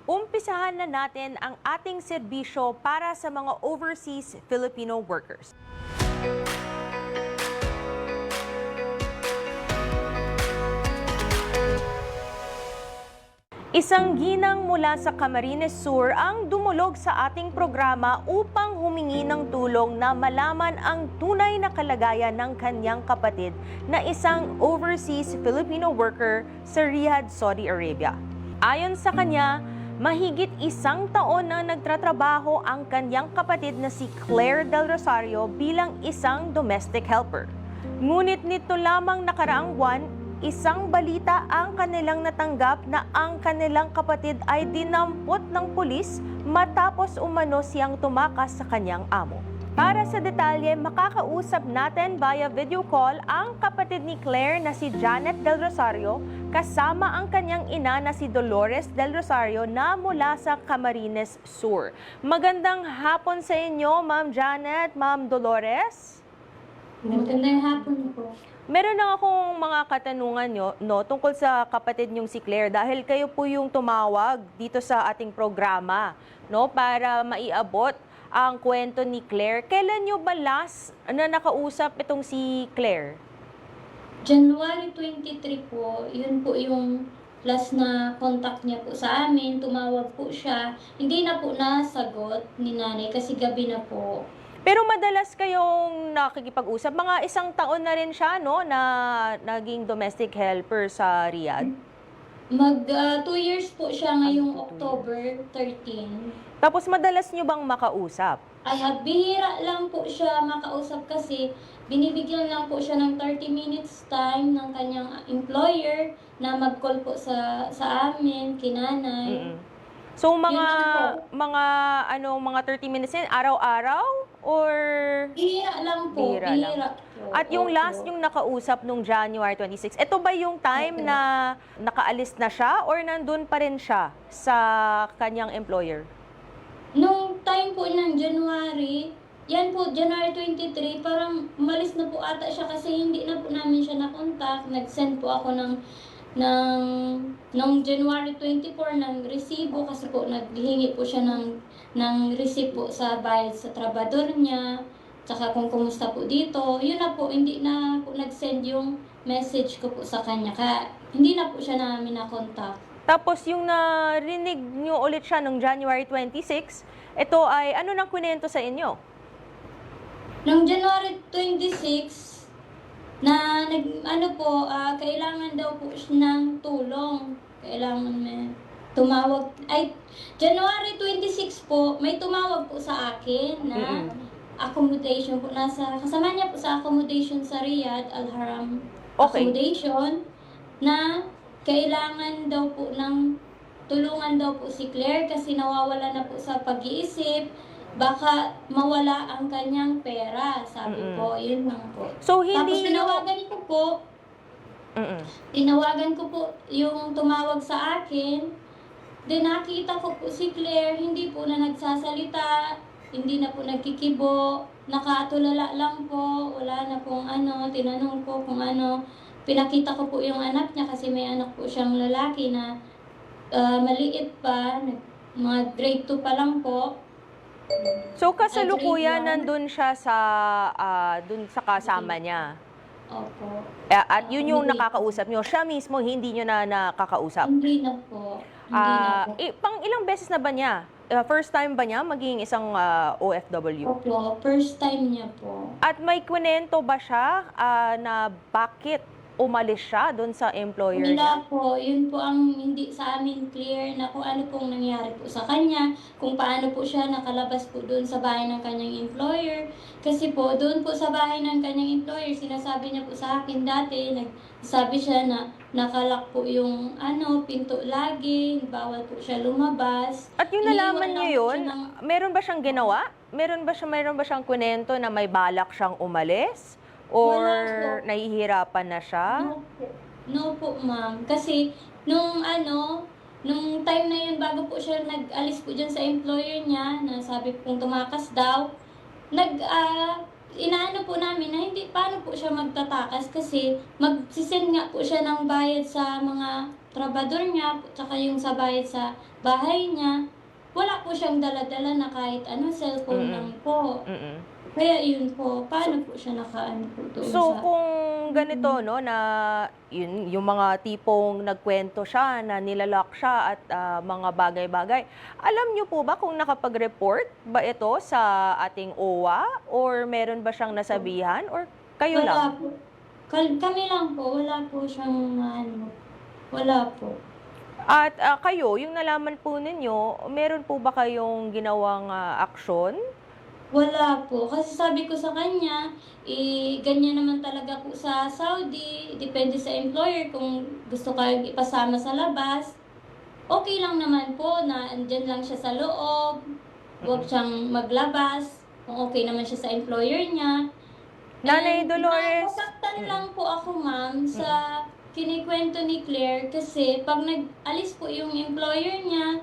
Umpisahan na natin ang ating serbisyo para sa mga overseas Filipino workers. Isang ginang mula sa Camarines Sur ang dumulog sa ating programa upang humingi ng tulong na malaman ang tunay na kalagayan ng kanyang kapatid na isang overseas Filipino worker sa Riyadh, Saudi Arabia. Ayon sa kanya, mahigit 1 taon na nagtatrabaho ang kanyang kapatid na si Claire Del Rosario bilang isang domestic helper. Ngunit nito lamang nakaraang buwan, isang balita ang kanilang natanggap na ang kanilang kapatid ay dinampot ng pulis matapos umano siyang tumakas sa kanyang amo. Para sa detalye, makakausap natin via video call ang kapatid ni Claire na si Janet Del Rosario kasama ang kanyang ina na si Dolores Del Rosario na mula sa Camarines Sur. Magandang hapon sa inyo, Ma'am Janet, Ma'am Dolores. Magandang hapon po. Meron lang akong mga katanungan tungkol sa kapatid niyong si Claire dahil kayo po yung tumawag dito sa ating programa para maiabot ang kwento ni Claire. Kailan niyo ba last na nakausap itong si Claire? January 23 po, yun po yung last na contact niya po sa amin. Tumawag po siya. Hindi na po nasagot ni nanay kasi gabi na po. Pero madalas kayong nakikipag-usap. Mga 1 taon na rin siya, na naging domestic helper sa Riyadh? 2 years po siya ngayong October 13. Tapos madalas nyo bang makausap? Bihira lang po siya makausap kasi binibigyan lang po siya ng 30 minutes time ng kanyang employer na mag-call po sa amin, kinanay. So mga 30 minutes din araw-araw or Bihira lang po, bihira po. At yung Opo. last yung nakausap nung January 26, ito ba yung time na nakaalis na siya or nandun pa rin siya sa kanyang employer? Nung time po ng January, yan po, January 23, parang umalis na po ata siya kasi hindi na po namin siya nakontak. Nag-send po ako nung January 24 ng resibo kasi po naghihingi po siya ng receipt po sa bayad sa trabador niya, tsaka kung kumusta po dito. Yun na po, hindi na po nag-send yung message ko po sa kanya. Kaya hindi na po siya namin nakontak. Tapos yung narinig nyo ulit siya nung January 26, ito ay ano nang kwento sa inyo? Nung January 26, kailangan daw po siya ng tulong. Kailangan may tumawag. January 26 po, may tumawag po sa akin na accommodation po. Kasama niya po sa accommodation sa Riyadh, Al-Haram accommodation, na kailangan daw po ng tulungan daw po si Claire kasi nawawala na po sa pag-iisip. Baka mawala ang kanyang pera, sabi po. Yun lang po. So, Tapos tinawagan ko po yung tumawag sa akin. Then nakita ko po si Claire, hindi po na nagsasalita, hindi na po nagkikibo, nakatulala lang po, wala na pong tinanong ko kung ano. Pinakita ko po yung anak niya kasi may anak po siyang lalaki na maliit pa, mga grade 2 pa lang po. So kasalukuyan nandun siya dun sa kasama niya. Opo. At yun yung nakakausap nyo. Siya mismo hindi nyo na nakakausap. Hindi na po. Hindi na po. Pang ilang beses na ba niya? First time ba niya maging isang OFW? Opo, first time niya po. At may kwento ba siya na bakit umalis siya doon sa employer niya? Wala po, yun po ang hindi sa amin clear na kung ano pong nangyari po sa kanya, kung paano po siya nakalabas po doon sa bahay ng kanyang employer. Kasi po, doon po sa bahay ng kanyang employer, sinasabi niya po sa akin dati, nagsabi siya na nakalak po yung pinto lagi, bawal po siya lumabas. At yung nalaman niyo yun, meron ba siyang ginawa? Meron ba siyang kwento na may balak siyang umalis? Or nahihirapan na siya? No po, ma'am. Kasi nung time na yun, bago po siya nag-alis po dyan sa employer niya, na sabi pong tumakas daw, inaano po namin na hindi paano po siya magtatakas kasi magsisend nga po siya ng bayad sa mga trabador niya, tsaka yung sa bayad sa bahay niya. Wala po siyang dala-dala na kahit ano, cellphone lang po. Kaya yun po, paano po siya nakaano po doon So sa... kung ganito no na yun, yung mga tipong nagkwento siya na nilalak siya at mga bagay-bagay. Alam niyo po ba kung nakapag-report ba ito sa ating OWA or meron ba siyang nasabihan or kayo Wala lang? po. Kami lang po, wala po siyang ano, wala po. At kayo, yung nalaman po ninyo, meron po ba kayong ginawang aksyon? Wala po. Kasi sabi ko sa kanya, ganyan naman talaga po sa Saudi. Depende sa employer kung gusto kayong ipasama sa labas. Okay lang naman po na andyan lang siya sa loob. Huwag siyang maglabas. Kung okay naman siya sa employer niya. Nanay And Dolores. nasaktan lang po ako, ma'am, sa kinikwento ni Claire kasi pag nag-alis po yung employer niya,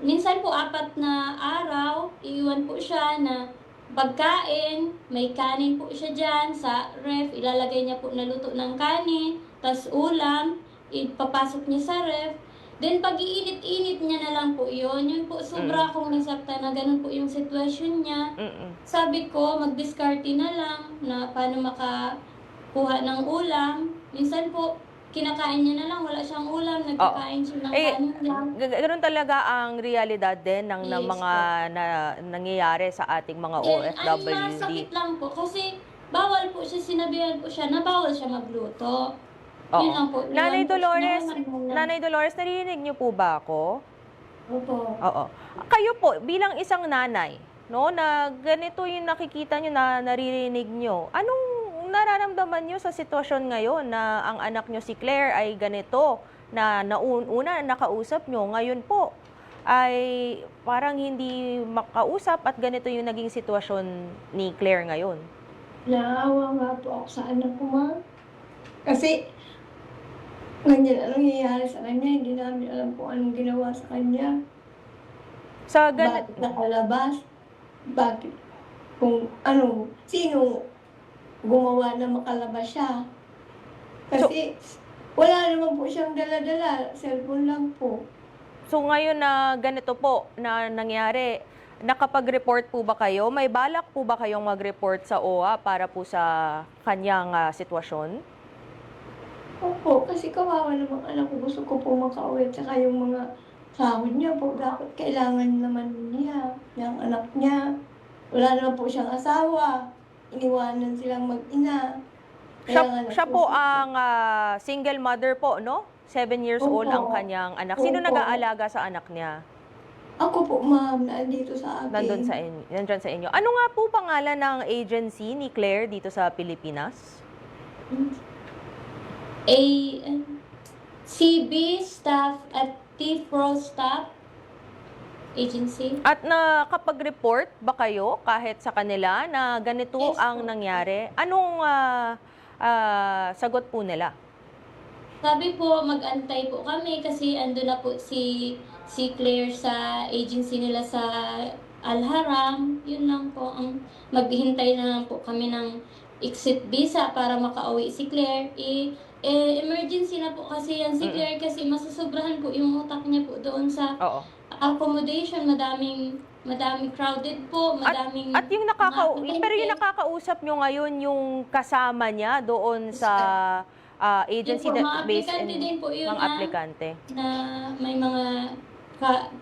minsan po 4 na araw, iiwan po siya na pagkain, may kanin po siya dyan sa ref, ilalagay niya po na luto ng kanin, tas ulam, ipapasok niya sa ref. Then pag iinit-init niya na lang po yun po sobra akong nasaktan na ganun po yung sitwasyon niya. Sabi ko, mag-discarte na lang na paano makakuha ng ulam. Minsan po, kinakain niya na lang, wala siyang ulam, nagkakain siya ng kanin lang. Ganun talaga ang realidad din ng Yes, mga nangyayari sa ating mga Then, ang OFWD. masakit lang po, kasi bawal po siya, sinabihan po siya na bawal siya magluto. Oo. Yun lang po. Nanay Iwan po Dolores, siya na- Nanay Dolores, narinig niyo po ba ako? Opo. Oo. Kayo po, bilang isang nanay, no, na ganito yung nakikita niyo na naririnig niyo, anong nararamdaman niyo sa sitwasyon ngayon na ang anak niyo si Claire ay ganito, na una nakausap niyo, ngayon po ay parang hindi makausap at ganito yung naging sitwasyon ni Claire ngayon? Naawa nga po ako sa anak ko, ma'am. Kasi, ganyan ang nangyayari sa kanya, hindi namin alam kung anong ginawa sa kanya. Sa Bakit nakalabas? Bakit? Kung ano, sino gumawa na makalabas siya? Kasi, wala naman po siyang dala-dala. Cellphone lang po. So ngayon na ganito po na nangyari, nakapag-report po ba kayo? May balak po ba kayong mag-report sa OWA para po sa kanyang sitwasyon? Opo, kasi kawawa namang anak ko. Gusto ko po makauwi. Tsaka yung mga sahod niya po, dapat kailangan naman niya, yung anak niya. Wala naman po siyang asawa. Iniwanan silang mag-ina. Siya po ang single mother po, no? 7 years old ang Opo. kanyang anak. Sino Opo. nag-aalaga sa anak niya? Ako po, ma'am, nandito sa akin. Nandyan sa inyo. Ano nga po pangalan ng agency ni Claire dito sa Pilipinas? CB staff at T-Pro staff agency. At nakapag-report ba kayo kahit sa kanila na ganito Yes, ang po. nangyari? Anong sagot po nila? Sabi po, mag-antay po kami kasi ando na po si Claire sa agency nila sa Al-Haram. Yun lang po, ang maghihintay na lang po kami ng exit visa para makauwi si Claire. Emergency na po kasi yan si Claire kasi masusobrahan po yung utak niya po doon sa Oo. accommodation. Madaming crowded po, madaming... At yung pero yung nakakausap nyo ngayon yung kasama niya doon sa agency Yung po, mga that based aplikante din po yun, mga aplikante. na may mga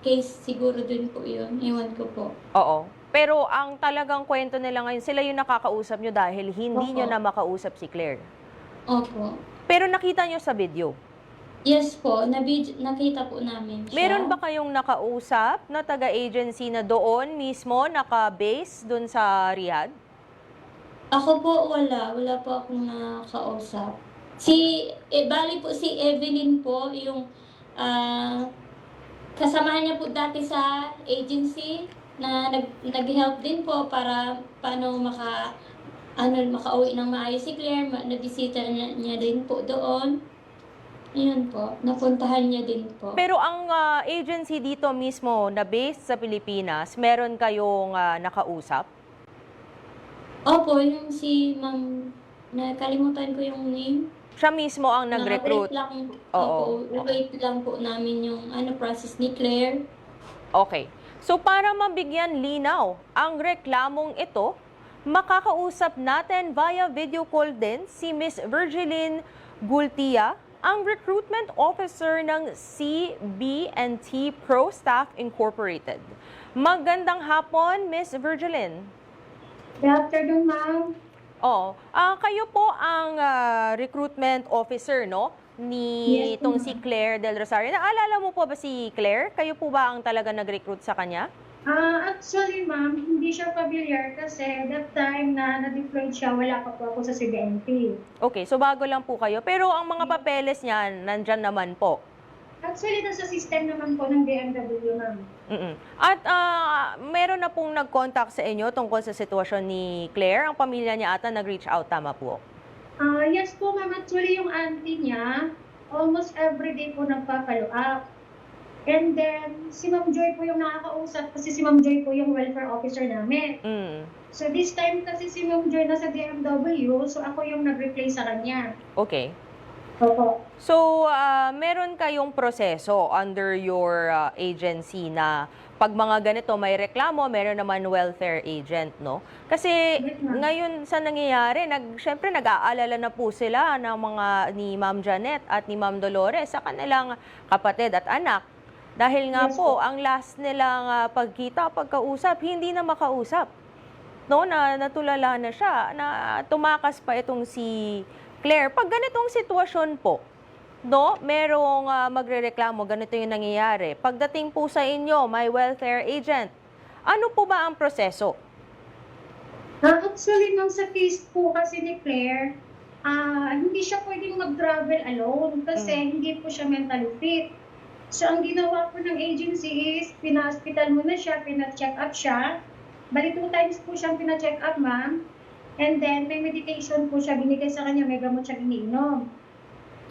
case siguro din po yun. Iwan ko po. Oo. Pero ang talagang kwento nila ngayon, sila yung nakakausap nyo dahil hindi Opo. nyo na makausap si Claire. Opo. Pero nakita nyo sa video. Yes po, nakita po namin siya. Meron ba kayong nakausap na taga-agency na doon mismo, naka-base doon sa Riyadh? Ako po wala. Wala po akong nakausap. Bali po si Evelyn po, yung kasamahan niya po dati sa agency na nag-help din po para paano makauwi ng maayos si Claire. Nabisita niya din po doon. Yun po, napuntahan niya din po. Pero ang agency dito mismo na based sa Pilipinas, meron kayong nakausap? Opo, yung si ma'am, nakalimutan ko yung name. Siya mismo ang nag-recruit. Na-wait lang, Oo. opo, wait lang po namin yung process ni Claire. Okay. So para mabigyan linaw ang reklamong ito, makakausap natin via video call din si Miss Virgilyn Gultia, ang Recruitment Officer ng CB&T Pro Staff Incorporated. Magandang hapon, Miss Virgilyn. Good afternoon, ma'am. Oo. Kayo po ang recruitment officer, no? Ni Yes, itong ma'am. si Claire Del Rosario. Naalala mo po ba si Claire? Kayo po ba ang talaga nag-recruit sa kanya? Actually, ma'am, hindi siya familiar kasi that time na na-deployed siya, wala pa po ako sa CBNP. Okay, so bago lang po kayo. Pero ang mga papeles niya, nandyan naman po. Actually, nasa system naman po ng DMW, ma'am. Mm-mm. At meron na pong nag-contact sa inyo tungkol sa sitwasyon ni Claire. Ang pamilya niya ata nag-reach out, tama po? Yes po, ma'am. Actually, yung auntie niya, almost every day po nagpa-follow up. And then, si Ma'am Joy po yung nakakausap kasi si Ma'am Joy po yung welfare officer namin. Mm. So, this time kasi si Ma'am Joy nasa DMW, so ako yung nag-replace sa kanya. Okay. Opo. So, meron kayong proseso under your agency na pag mga ganito may reklamo, meron naman welfare agent, no? Kasi Yes, ma'am. ngayon sa nangyayari, syempre nag-aalala na po sila ng mga ni Ma'am Janet at ni Ma'am Dolores sa kanilang kapatid at anak. Dahil nga Yes, po, po. ang last nilang pagkita, pagkausap, hindi na makausap. No, na natulala na siya, na tumakas pa itong si Claire. Pag ganitong sitwasyon po, no, merong magrereklamo, ganito yung nangyayari. Pagdating po sa inyo, may welfare agent. Ano po ba ang proseso? Actually, nung sa case po kasi ni Claire, hindi siya pwedeng mag-travel alone kasi hindi po siya mentally fit. So, ang ginawa po ng agency is, pina-hospital muna siya, pina-check up siya. Bali 2 times po siyang pina-check up, ma'am. And then, may medication po siya, binigay sa kanya, may gamot siya iniinom.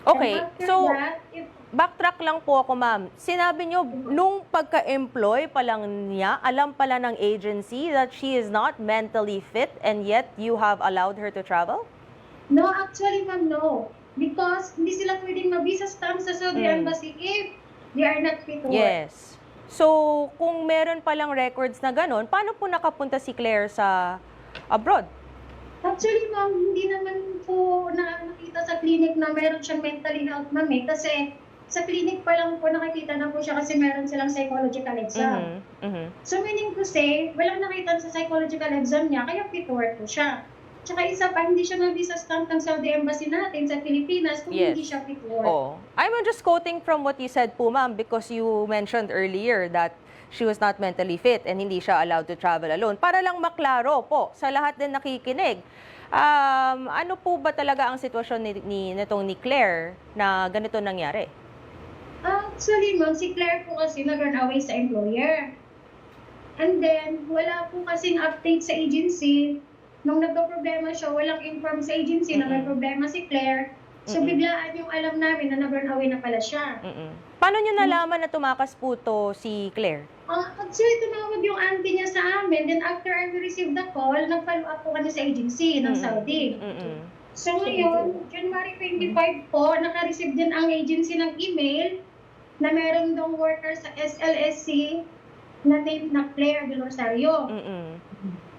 Okay, And after so that, backtrack lang po ako, ma'am. Sinabi nyo, nung pagka-employ pa lang niya, alam pala ng agency that she is not mentally fit and yet you have allowed her to travel? no, actually, ma'am, no. Because hindi sila pwedeng mabisa stamp sa Saudi Embassy if they are not fit to work. Yes. So, kung meron palang records na ganun, paano po nakapunta si Claire sa abroad? Actually, ma'am, hindi naman po nakita sa clinic na meron siyang mentally health, ma'am, eh. Kasi sa clinic pa lang po nakikita na po siya kasi meron silang psychological exam. So, meaning to say, walang nakita sa psychological exam niya, kaya fit to work po siya. Tsaka isa pa, hindi siya na-visa stamp ng Saudi Embassy natin sa Pilipinas kung Yes. hindi siya fit to work. Oh. I'm just quoting from what you said po, ma'am, because you mentioned earlier that she was not mentally fit and hindi siya allowed to travel alone. Para lang maklaro po sa lahat din nakikinig, ano po ba talaga ang sitwasyon nitong ni Claire na ganito nangyari? Actually, ma'am, si Claire po kasi nag-run away sa employer. And then, wala po kasing update sa agency. Nung nagka-problema siya, walang inform sa agency na may problema si Claire. So, biglaan yung alam namin na nag-run away na pala siya. Paano niyo nalaman na tumakas po to si Claire? Actually, tumawag yung auntie niya sa amin. Then, after I received the call, nag-follow up po kami sa agency ng Saudi. So, ngayon, January 25 po, naka-receive din ang agency ng email na meron daw worker sa SLSC na name na Claire Del Rosario.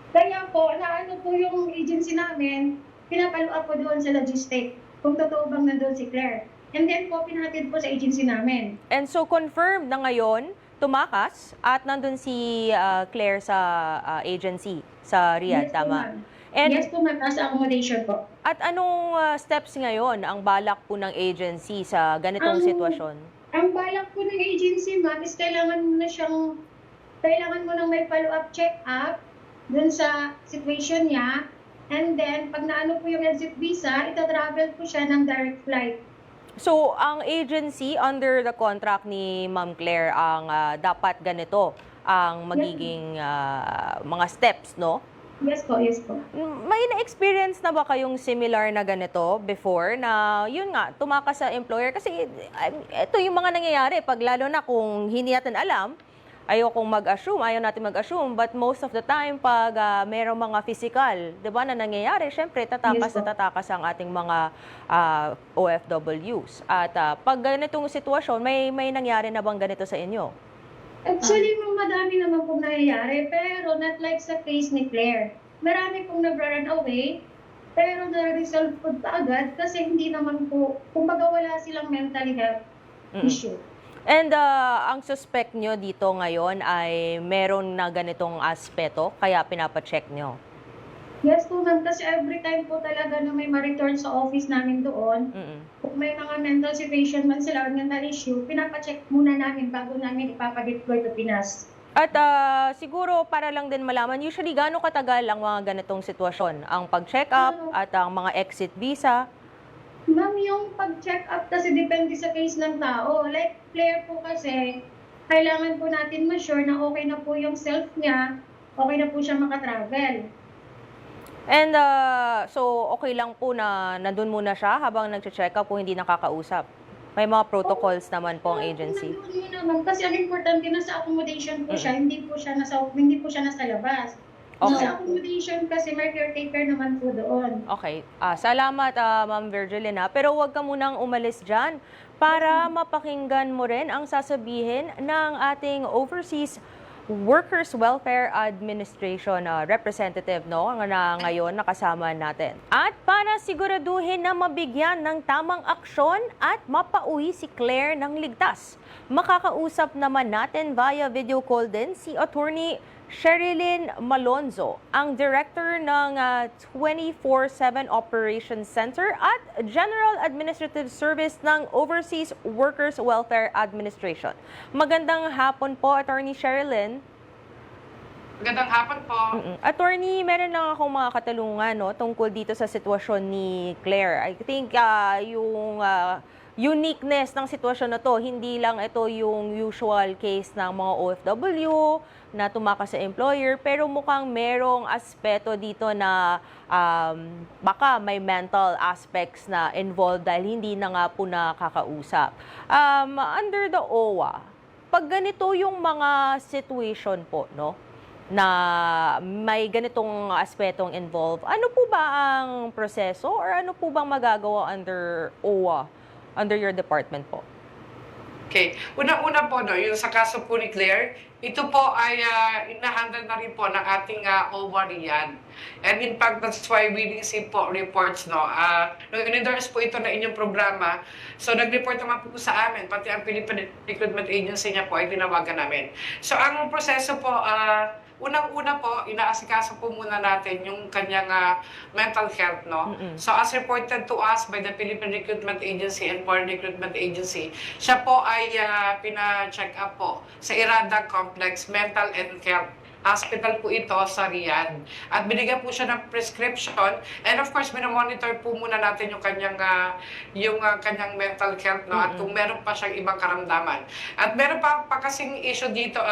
Kaya po, naano po yung agency namin, pinapalo up po doon sa logistic kung totoo bang nandun si Claire. And then po, pinahatid po sa agency namin. And so confirmed na ngayon, tumakas at nandun si Claire sa agency sa Riyadh, Yes po, tama? ma'am. And Yes po, ma'am, nasa accommodation po. at anong steps ngayon ang balak po ng agency sa ganitong sitwasyon? Ang balak po ng agency, ma'am, is kailangan mo nang may follow-up check-up dun sa situation niya. And then, pag naano po yung exit visa, ita-travel po siya ng direct flight. So, ang agency under the contract ni Ma'am Claire ang dapat ganito ang magiging mga steps, no? Yes po, yes po. May na-experience na ba kayong similar na ganito before na yun nga, tumakas sa employer? Kasi ito yung mga nangyayari pag lalo na kung hindi natin alam, ayokong mag-assume, ayaw natin mag-assume, but most of the time, pag merong mga physical, di ba, na nangyayari, syempre, tatakas Yes, na tatakas ang ating mga OFWs. At pag ganitong sitwasyon, may nangyari na bang ganito sa inyo? Actually, madami naman pong nangyayari, pero not like sa case ni Claire. Marami pong nag-run away, pero na-resolve po agad kasi hindi naman po, kumbaga wala silang mental health issue. And ang suspect nyo dito ngayon ay meron na ganitong aspeto, kaya pinapacheck nyo? Yes po ma'am, kasi every time po talaga na may ma-return sa office namin doon, kung may mga mental situation man sila or mental issue, pinapacheck muna namin bago namin ipapadeploy to Pinas. At siguro para lang din malaman, usually gaano katagal ang mga ganitong sitwasyon? Ang pag-check up at ang mga exit visa? Ma'am, yung pag-check up kasi depende sa case ng tao. Like Claire po kasi, kailangan po natin ma-sure na okay na po yung self niya, okay na po siya makatravel. And so okay lang po na nandun muna siya habang nag-check up kung hindi nakakausap? May mga protocols naman po ang agency. Nandun yun naman, kasi ang importante na sa accommodation po siya, hindi po siya nasa labas. Okay. Sa accommodation kasi may caretaker naman po doon. Okay. Salamat, Ma'am Virgilina. Pero huwag ka munang umalis dyan para mapakinggan mo rin ang sasabihin ng ating Overseas Workers Welfare Administration representative na ngayon nakasama natin. At para siguraduhin na mabigyan ng tamang aksyon at mapauwi si Claire ng ligtas, makakausap naman natin via video call din si Attorney Sherilyn Malonzo, ang Director ng 24/7 Operations Center at General Administrative Service ng Overseas Workers Welfare Administration. Magandang hapon po, Attorney Sherilyn. Magandang hapon po. Attorney, meron lang akong mga katanungan tungkol dito sa sitwasyon ni Claire. I think yung uniqueness ng sitwasyon na to, hindi lang ito yung usual case ng mga OFW na tumakas sa employer, pero mukhang merong aspeto dito na baka may mental aspects na involved dahil hindi na nga po nakakausap. Under the OWA, pag ganito yung mga situation po, na may ganitong aspetong involved, ano po ba ang proseso or ano po bang magagawa under OWA, under your department po? Okay. Una-una po, yung sa kaso po ni Claire, ito po ay inahandle na rin po ng ating OWA riyan. And in fact, that's why we receive po reports, nung in-endorse po ito na inyong programa, so nag-report naman po sa amin, pati ang Philippine Recruitment Agency niya po ay tinawagan namin. So ang proseso po, unang-una po, inaasikaso po muna natin yung kanyang mental health, So as reported to us by the Philippine Recruitment Agency and Foreign Recruitment Agency, siya po ay pina-check up po sa Irada Complex Mental and Health Hospital po ito sa Riyadh. At binigyan po siya ng prescription and of course, minomonitor po muna natin yung kanyang mental health, at kung meron pa siyang ibang karamdaman. At meron pa kasing issue dito,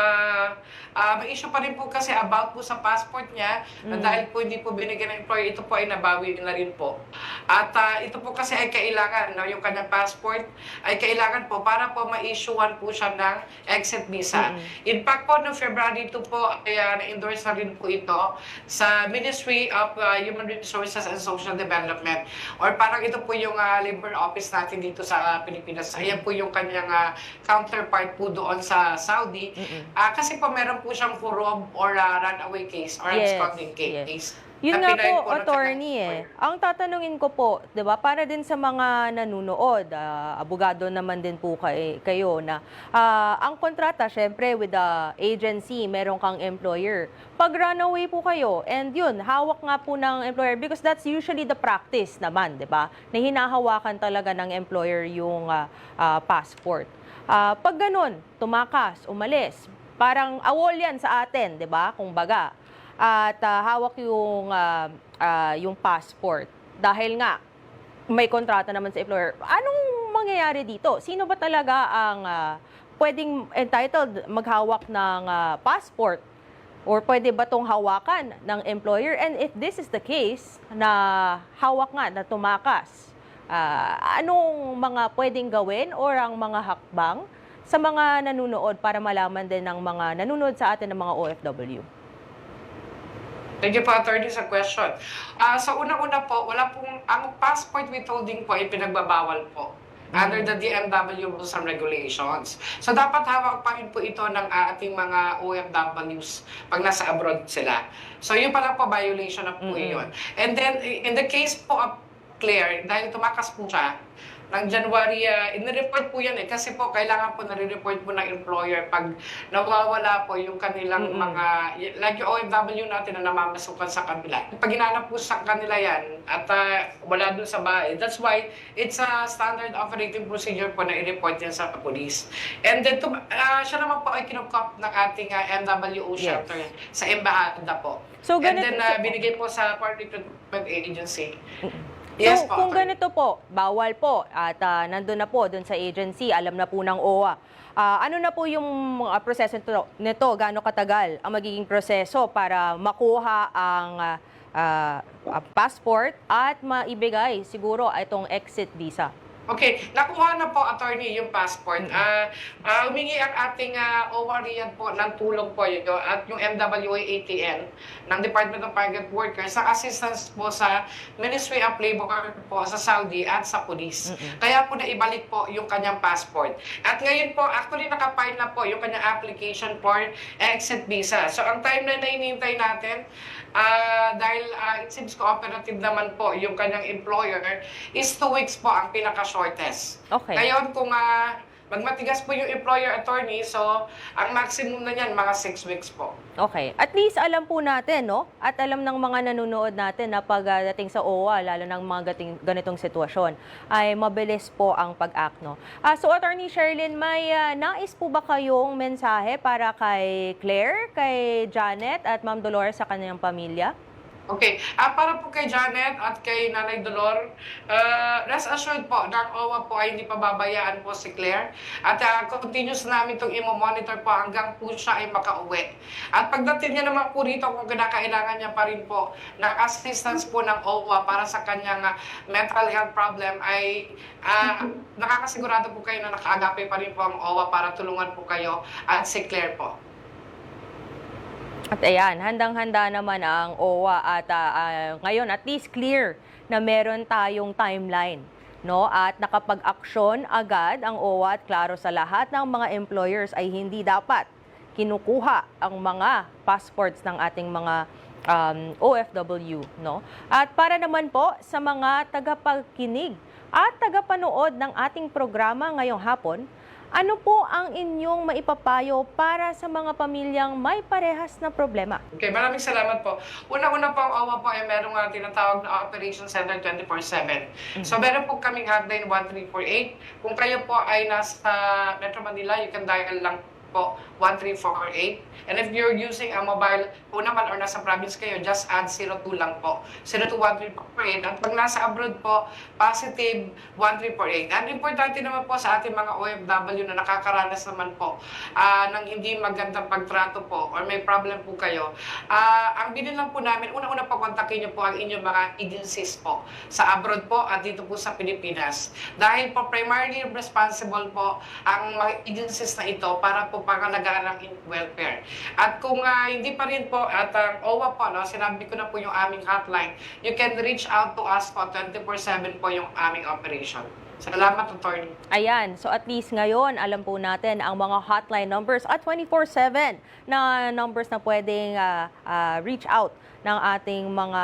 may issue pa rin po kasi about po sa passport niya, na dahil po hindi po binigyan ng employer, ito po ay nabawi na rin po. At ito po kasi ay kailangan, yung kanyang passport ay kailangan po para po ma-issuean po siya ng exit visa. In fact po, noong February 2 po, na-endorse na rin po ito sa Ministry of Human Resources and Social Development. Or parang ito po yung labor office natin dito sa Pilipinas. Ayan po yung kanyang counterpart po doon sa Saudi. Kasi po meron po siyang furob or runaway case or absconding case. Yun nga po, attorney Ang tatanungin ko po, 'di ba, para din sa mga nanunood, abogado naman din po kayo na ang kontrata syempre with the agency, meron kang employer. Pag runaway po kayo and yun, hawak nga po ng employer because that's usually the practice naman, 'di ba? Na hinahawakan talaga ng employer yung passport. Pag ganun, tumakas, umalis, parang awol yan sa atin, 'di ba? Kung baga. At hawak yung passport dahil nga may kontrata naman sa employer. Anong mangyayari dito? Sino ba talaga ang pwedeng entitled maghawak ng passport? Or pwede ba itong hawakan ng employer? And if this is the case, na hawak nga, na tumakas, anong mga pwedeng gawin or ang mga hakbang sa mga nanonood para malaman din ng mga nanonood sa atin ng mga OFW? Thank you po, attorney, sa question. Sa unang-una po, ang passport withholding po ay pinagbabawal po under the DMW rules and regulations. So dapat hawak pa rin po ito ng ating mga OFWs pag nasa abroad sila. So yun pala po, violation na po yun. And then, in the case po of Claire, dahil tumakas po siya, ng January, inireport po yan kasi po kailangan po nare-report po ng employer pag nawawala po yung kanilang mga, like yung OFW natin na namamasukan sa kanila. Pag hinanap po sa kanila yan at wala dun sa bahay, that's why it's a standard operating procedure po na i-report yan sa police. And then, siya naman po ay kinukop ng ating MWO shelter sa embahada po. So, and then, binigay po sa Foreign Recruitment Agency. So, Yes, kung ganito po, bawal po at nandun na po dun sa agency, alam na po ng OWA. Ano na po yung proseso nito? Gaano katagal ang magiging proseso para makuha ang passport at maibigay siguro itong exit visa? Okay, nakuha na po, attorney, yung passport. Humingi ang ating OWA Riyadh po ng tulong po yun at yung MWA ATN ng Department of Migrant Workers sa assistance po sa Ministry of Labor po sa Saudi at sa police. Kaya po naibalik po yung kanyang passport. At ngayon po, actually nakapile na po yung kanyang application for exit visa. So ang timeline na hinihintay natin, dahil it seems cooperative naman po yung kanyang employer, is 2 weeks po ang pinaka-shortest. Okay. Ngayon, kung magmatigas po yung employer, attorney, so ang maximum na niyan, mga 6 weeks po. Okay. At least alam po natin, no? At alam ng mga nanonood natin na pagdating sa OWA, lalo ng mga ganitong sitwasyon, ay mabilis po ang pag-act, no? So, Attorney Sherilyn, may nais po ba kayong mensahe para kay Claire, kay Janet at Ma'am Dolores sa kanyang pamilya? Okay. Para po kay Janet at kay Nanay Dolor, rest assured po, ng OWA po ay hindi pababayaan po si Claire. At continuous namin itong imo-monitor po hanggang po siya ay makauwi. At pagdating niya naman po rito, kung kinakailangan niya pa rin po ng assistance po ng OWA para sa kanyang mental health problem, ay nakakasigurado po kayo na nakaagapay pa rin po ang OWA para tulungan po kayo at si Claire po. At ayan, handang-handa naman ang OWA at ngayon at least clear na meron tayong timeline, no? At nakapag-aksyon agad ang OWA at klaro sa lahat ng mga employers ay hindi dapat kinukuha ang mga passports ng ating mga OFW, no? At para naman po sa mga tagapakinig at tagapanood ng ating programa ngayong hapon, ano po ang inyong maipapayo para sa mga pamilyang may parehas na problema? Okay, maraming salamat po. Una-una po, ang OWA po ay merong tinatawag na Operation Center 24/7. So meron po kaming hotline 1348. Kung kayo po ay nasa Metro Manila, you can dial lang po 1348. And if you're using a mobile po naman or nasa province kayo, just add 02 lang po. 021348. At pag nasa abroad po, positive 1348. And importante naman po sa ating mga OFW na nakakaranas naman po ng hindi magandang pagtrato po or may problem po kayo. Ang bilin lang po namin, una-una po kontakin niyo po ang inyong mga agencies po sa abroad po at dito po sa Pilipinas. Dahil po primarily responsible po ang mga agencies na ito para po pangalagaan ng welfare. At kung hindi pa rin po at ang OWA po, no, sinabi ko na po yung aming hotline, you can reach out to us po 24/7 po yung aming operation. Salamat, attorney. Ayan, so at least ngayon, alam po natin ang mga hotline numbers at 24/7 na numbers na pwedeng reach out ng ating mga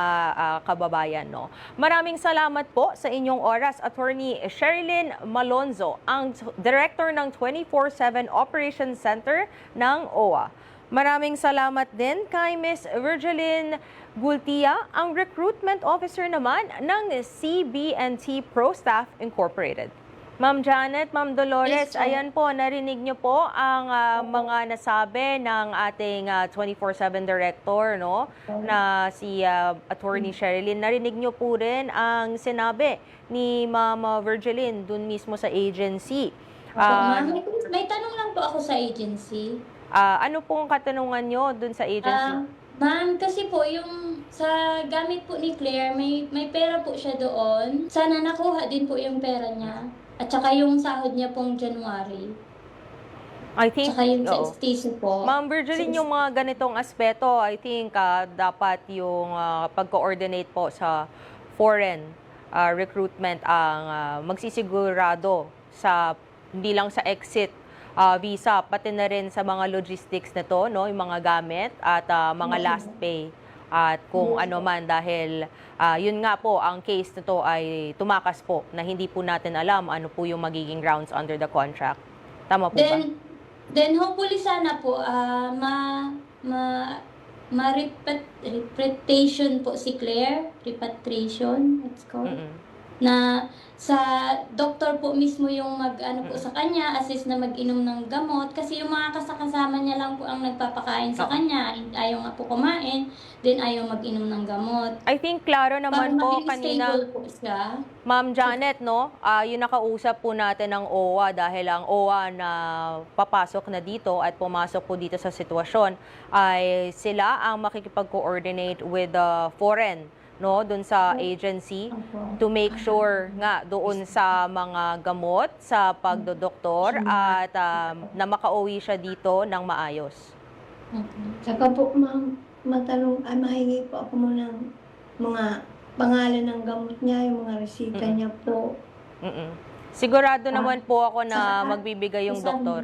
kababayan, no? Maraming salamat po sa inyong oras, Attorney Sherilyn Malonzo, ang Director ng 24/7 Operations Center ng OWA. Maraming salamat din kay Ms. Virgeline Gultia, ang Recruitment Officer naman ng CB&T Pro Staff Incorporated. Ma'am Janet, Ma'am Dolores, Yes, ma'am. ayan po, narinig niyo po ang mga nasabi ng ating 24/7 Director, no, na si Attorney Sherilyn. Narinig niyo po rin ang sinabi ni Ma'am Virgeline dun mismo sa agency. Ma'am, may tanong lang po ako sa agency. Ano pong katanungan nyo dun sa agency? Ma'am, kasi po yung sa gamit po ni Claire, may pera po siya doon. Sana nakuha din po yung pera niya. At saka yung sahod niya pong January. I think, Tsaka yung sa oo. STC po. Ma'am Virgeline, yung mga ganitong aspeto, I think dapat yung pag-coordinate po sa foreign recruitment ang magsisigurado sa hindi lang sa exit visa, pati na rin sa mga logistics na to, no? Yung mga gamit at mga last pay. At kung ano man, dahil yun nga po, ang case na to ay tumakas po na hindi po natin alam ano po yung magiging grounds under the contract. Tama po ba? Then hopefully sana po repatriation po si Claire, repatriation, let's call. Na sa doktor po mismo yung mag-ano po sa kanya, assist na mag-inom ng gamot kasi yung mga kasama niya lang po ang nagpapakain sa kanya, ayaw nga po kumain, then ayaw mag-inom ng gamot. I think klaro naman Para po maging kanina, stable po siya. Ma'am Janet, no? Yung nakausap po natin ng OWA dahil ang OWA na papasok na dito at pumasok po dito sa sitwasyon ay sila ang makikipag-coordinate with the foreign, no, doon sa agency to make sure nga doon sa mga gamot, sa pagdodoktor at na makauwi siya dito ng maayos. Saka po, ma'am, mahingi po ako muna ng mga pangalan ng gamot niya, yung mga resita niya po. Sigurado naman po ako na magbibigay yung doktor.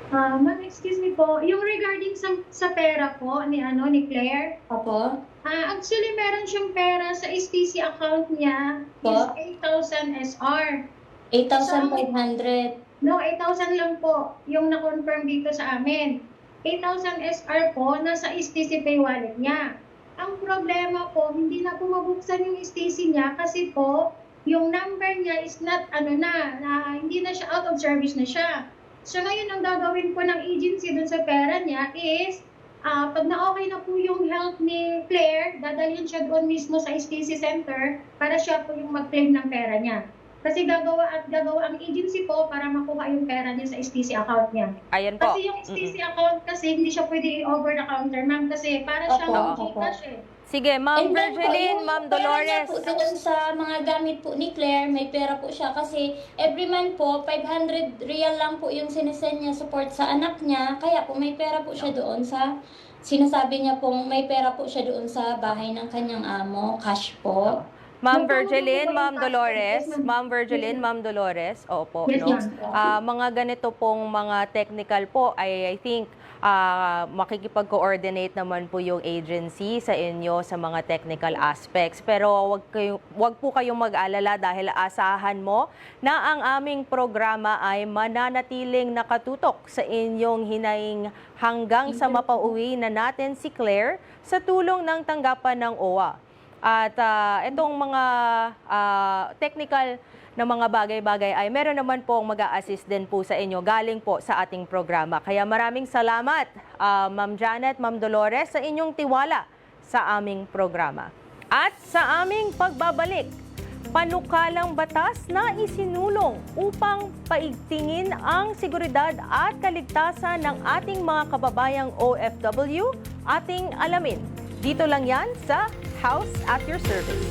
Ma'am, excuse me po, yung regarding sa pera po ni Claire, Opo. actually meron siyang pera sa STC account niya is 8,000 SR. 8,500. No, 8,000 lang po yung na-confirm dito sa amin. 8,000 SR po nasa STC Pay wallet niya. Ang problema po, hindi na po mabuksan yung STC niya kasi po yung number niya is not hindi na siya, out of service na siya. So ngayon, ang gagawin po ng agency dun sa pera niya is, pag na-okay na po yung health ni Claire, dadalhin siya doon mismo sa STC Center para siya po yung mag-claim ng pera niya. Kasi gagawa ang agency po para makuha yung pera niya sa STC account niya. Ayan po. Kasi yung STC account kasi hindi siya pwede i-over the counter, ma'am, kasi para siyang Gcash eh. Sige, Ma'am And then po, Virgeline, yung Ma'am pera niya Dolores. po doon sa mga gamit po ni Claire, may pera po siya kasi every month po, 500 real lang po yung sinesend niya support sa anak niya. Kaya po may pera po siya doon sa, sinasabi niya pong may pera po siya doon sa bahay ng kanyang amo, cash po. Ma'am Virgeline, Ma'am Dolores, Ma'am Virgeline, Ma'am Dolores, opo, Yes, no? ma'am. Mga ganito pong mga technical po, I think, makikipag-coordinate naman po yung agency sa inyo sa mga technical aspects. Pero wag po kayong mag-alala dahil asahan mo na ang aming programa ay mananatiling nakatutok sa inyong hinaing hanggang sa mapauwi na natin si Claire sa tulong ng tanggapan ng OWA. At itong mga technical na mga bagay-bagay ay meron naman pong mag-a-assist din po sa inyo galing po sa ating programa. Kaya maraming salamat, Ma'am Janet, Ma'am Dolores, sa inyong tiwala sa aming programa. At sa aming pagbabalik, panukalang batas na isinulong upang paigtingin ang seguridad at kaligtasan ng ating mga kababayang OFW, ating alamin. Dito lang yan sa House at Your Service.